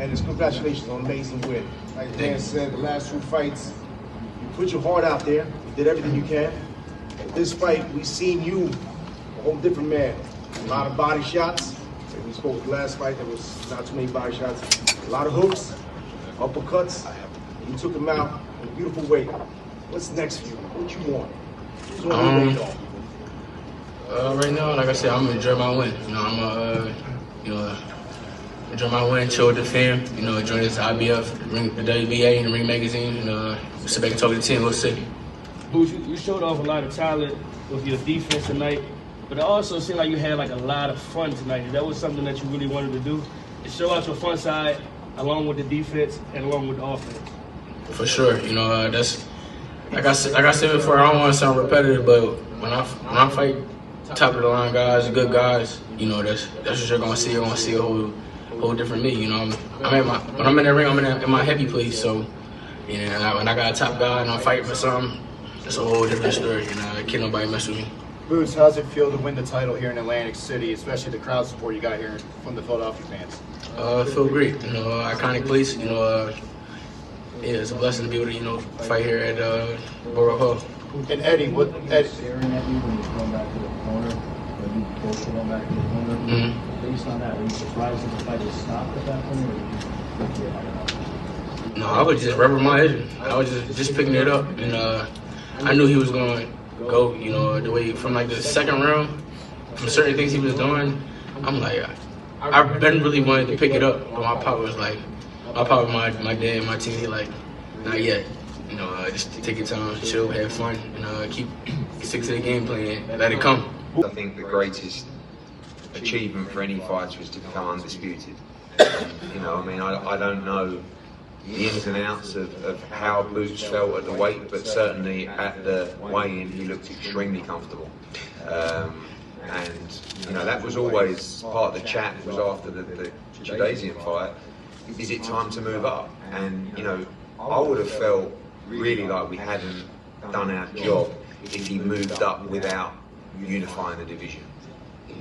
and it's congratulations on an amazing win. Like Dan said, the last 2 fights, you put your heart out there, you did everything you can. At this fight, we seen you, a whole different man. A lot of body shots. Like we spoke with the last fight, there was not too many body shots. A lot of hooks, uppercuts. You took him out in a beautiful way. What's next for you? What you want? Right now, like I said, I'm gonna enjoy my win. Enjoy my win, chill with the fam. Enjoy this IBF, the WBA, and the Ring Magazine. Sit back and talk to the team. We'll see. Bouts, you showed off a lot of talent with your defense tonight, but it also seemed like you had like a lot of fun tonight. That was something that you really wanted to do, to show out your fun side along with the defense and along with the offense. For sure, that's like I said before. I don't want to sound repetitive, but when I fight top of the line guys, good guys, that's what you're gonna see. You're gonna see a whole different me. When I'm in the ring, I'm in my happy place. So, when I got a top guy and I'm fighting for something, it's a whole different story. Can't nobody mess with me. Bouts, how's it feel to win the title here in Atlantic City, especially the crowd support you got here from the Philadelphia fans? I feel great. Iconic place. Yeah, it's a blessing to be able to, fight here at Borough Hall. And Eddie, Staring at you when you're going back to the corner, when you both going back to the corner. Based on that, were you surprised that the fight was stopped at that point, or did you think you had? No, I was just rubbing my head. I was just picking it up, and I knew he was going to go. The way from like the second round, from certain things he was doing, I'm like, I've been really wanting to pick it up, but my pop was like. My dad, my team, he like, not yet. Just take your time, chill, have fun, and stick to the game plan, let it come. I think the greatest achievement for any fighter is to become undisputed. I don't know the ins and outs of how Bouts felt at the weight, but certainly at the weigh-in he looked extremely comfortable. That was always part of the chat. Was after the Jadazian fight. Is it time to move up? And I would have felt really like we hadn't done our job if he moved up without unifying the division.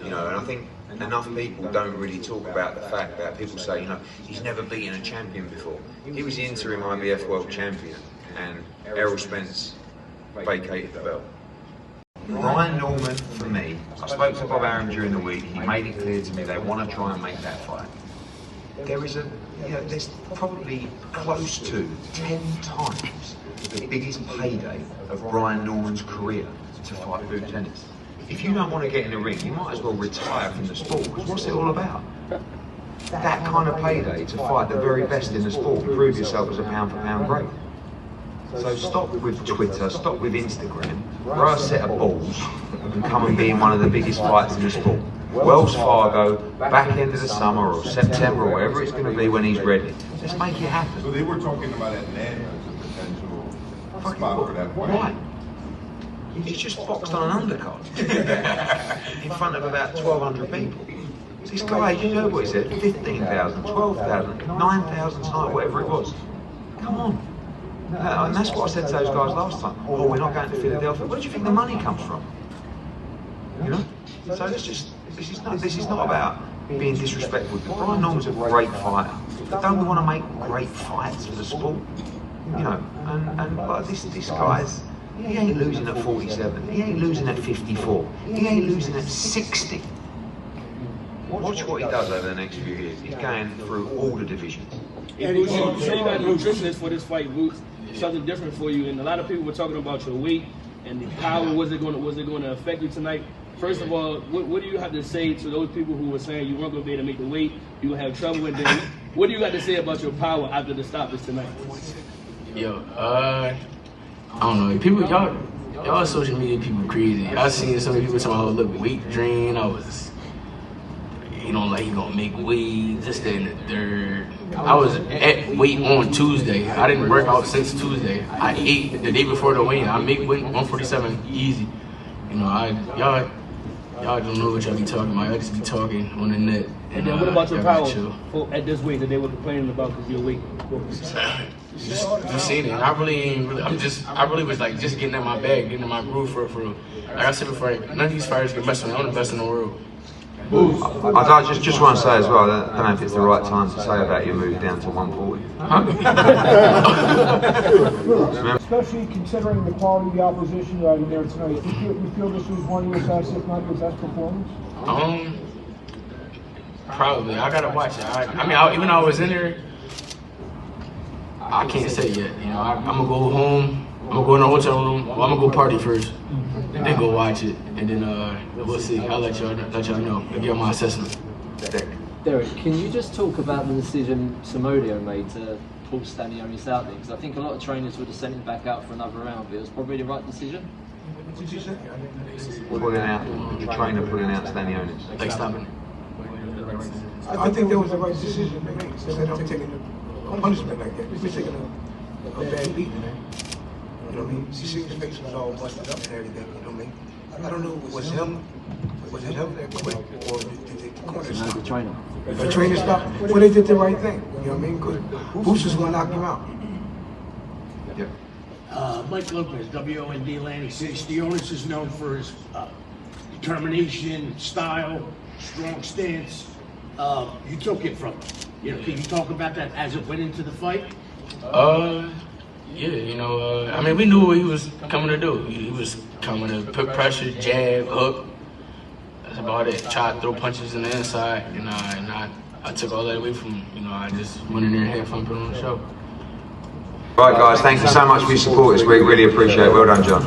And I think enough people don't really talk about the fact that people say, he's never beaten a champion before. He was the interim IBF world champion, and Errol Spence vacated the belt. Ryan Norman, for me, I spoke to Bob Arum during the week. He made it clear to me they want to try and make that fight. There's probably close to 10 times the biggest payday of Brian Norman's career to fight Bouts Ennis. If you don't want to get in the ring, you might as well retire from the sport, because what's it all about? That kind of payday to fight the very best in the sport, prove yourself as a pound-for-pound great. So stop with Twitter, stop with Instagram, grow a set of balls and come and be in one of the biggest fights in the sport. Wells Fargo, back end of the summer or September or wherever it's going to be when he's ready. Just make it happen. So they were talking about Atlanta as a potential spot for that fight. Why? He's just boxed on an undercard in front of about 1,200 people. This guy, you know what he said, 15,000, 12,000, 9,000 tonight, whatever it was. Come on. And that's what I said to those guys last time. Oh, we're not going to Philadelphia. Where do you think the money comes from? So this is not about being disrespectful. Brian Norman's a great fighter. But don't we want to make great fights for the sport? But this guy's, he ain't losing at 47. He ain't losing at 54. He ain't losing at 60. Watch what he does over the next few years. He's going through all the divisions. And you got nutritionist for this fight, Bouts. Something different for you, and a lot of people were talking about your weight and the power. Was it going to affect you tonight? First of all, what do you have to say to those people who were saying you weren't going to be able to make the weight, you would have trouble with them? What do you got to say about your power after the stoppage tonight? Yo, I don't know. People, y'all social media people crazy. I seen so many people talking about, look, weight drain. I was, like you gonna make weight, this, that, and the third. I was at weight on Tuesday. I didn't work out since Tuesday. I ate the day before the weigh-in. I make weight 147 easy. Y'all don't know what y'all be talking about. Y'all just be talking on the net. And then what about your power at this weight that they were complaining about because your weight? Just seen it. I really was like just getting in my bag, getting in my groove for real. Like I said before, none of these fighters can mess with me. I'm the best in the world. I just want to say as well, I don't know if it's the right time to say about your move down to 140. Especially considering the quality of the opposition you had in there tonight. You feel this was one of your best, if not your best performance? Probably. I gotta watch it. I mean, even though I was in there, I can't say yet. You know, I'm gonna go home. I'm gonna go in the hotel room. Well, I'm gonna go party first, and then go watch it, and then we'll see. I'll let y'all know. I'll give my assessment. Derek, can you just talk about the decision Samodio made to pull Stanionis out there? Because I think a lot of trainers would have sent him back out for another round, but it was probably the right decision. Pulling out, the trainer pulling out Stanionis. Like stopping. I think that was the right decision to make. Instead of taking a punishment like that, we're taking a bad beating, man. You know what I mean? You see his face was all busted up and everything. You know what I mean? I don't know, was it him that quit, or did the corner stop? The trainer. The trainer stopped. Well, they did the right thing. You know what I mean? Because Boots is gonna knock him out. Yep. Mike Lopez, WOND Atlantic City. Stanionis is known for his determination, style, strong stance. You took it from him. You know, can you talk about that as it went into the fight? Yeah, you know, I mean, we knew what he was coming to do. He was coming to put pressure, jab, hook. That's about it. Try to throw punches in the inside, and I took all that away from him. You know, I just went in there and had fun putting on the show. Right, guys, thank you so much for your support this week. Really appreciate it. Well done, John.